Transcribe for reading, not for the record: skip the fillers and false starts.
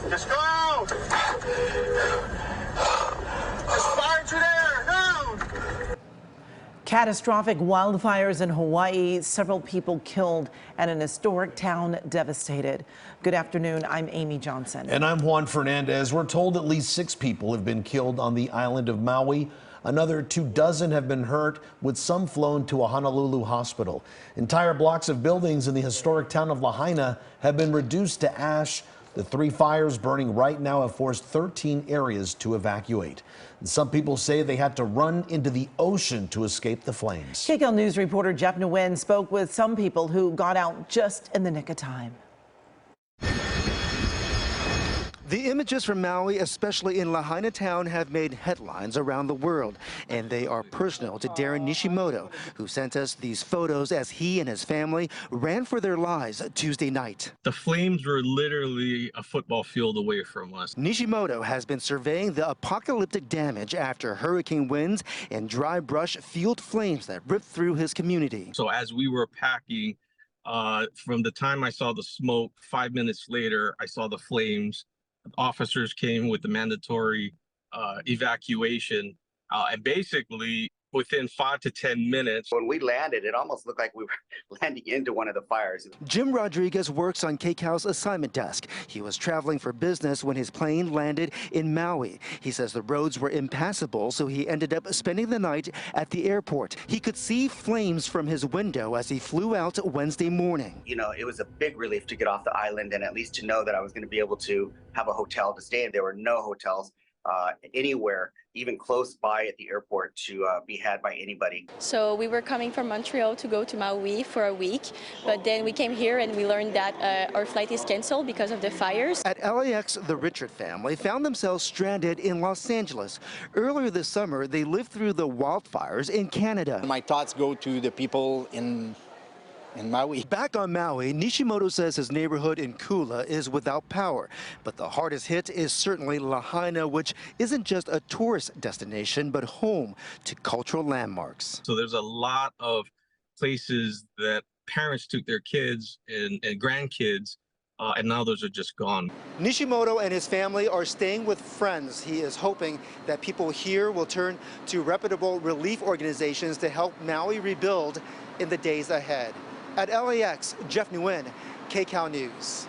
Just go! There's fire through there! Go! Catastrophic wildfires in Hawaii, several people killed and an historic town devastated. Good afternoon, I'm Amy Johnson. And I'm Juan Fernandez. We're told at least 6 people have been killed on the island of Maui. Another 24 have been hurt, with some flown to a Honolulu hospital. Entire blocks of buildings in the historic town of Lahaina have been reduced to ash. The 3 fires burning right now have forced 13 areas to evacuate. And some people say they had to run into the ocean to escape the flames. KCAL News reporter Jeff Nguyen spoke with some people who got out just in the nick of time. The images from Maui, especially in Lahaina town, have made headlines around the world, and they are personal to Darren Nishimoto, who sent us these photos as he and his family ran for their lives Tuesday night. The flames were literally a football field away from us. Nishimoto has been surveying the apocalyptic damage after hurricane winds and dry brush fueled flames that ripped through his community. So as we were packing, from the time I saw the smoke, 5 minutes later, I saw the flames. Officers came with the mandatory evacuation, and basically within 5 to 10 minutes. When we landed, it almost looked like we were landing into one of the fires. Jim Rodriguez works on KCAL's assignment desk. He was traveling for business when his plane landed in Maui. He says the roads were impassable, so he ended up spending the night at the airport. He could see flames from his window as he flew out Wednesday morning. You know, it was a big relief to get off the island and at least to know that I was going to be able to have a hotel to stay in. There were no hotels anywhere, even close by at the airport, to be had by anybody. So we were coming from Montreal to go to Maui for a week, but then we came here and we learned that our flight is canceled because of the fires. At LAX, the Richard family found themselves stranded in Los Angeles. Earlier this summer, they lived through the wildfires in Canada. My thoughts go to the people in Maui. Back on Maui, Nishimoto says his neighborhood in Kula is without power. But the hardest hit is certainly Lahaina, which isn't just a tourist destination, but home to cultural landmarks. So there's a lot of places that parents took their kids and grandkids, and now those are just gone. Nishimoto and his family are staying with friends. He is hoping that people here will turn to reputable relief organizations to help Maui rebuild in the days ahead. At LAX, Jeff Nguyen, KCAL News.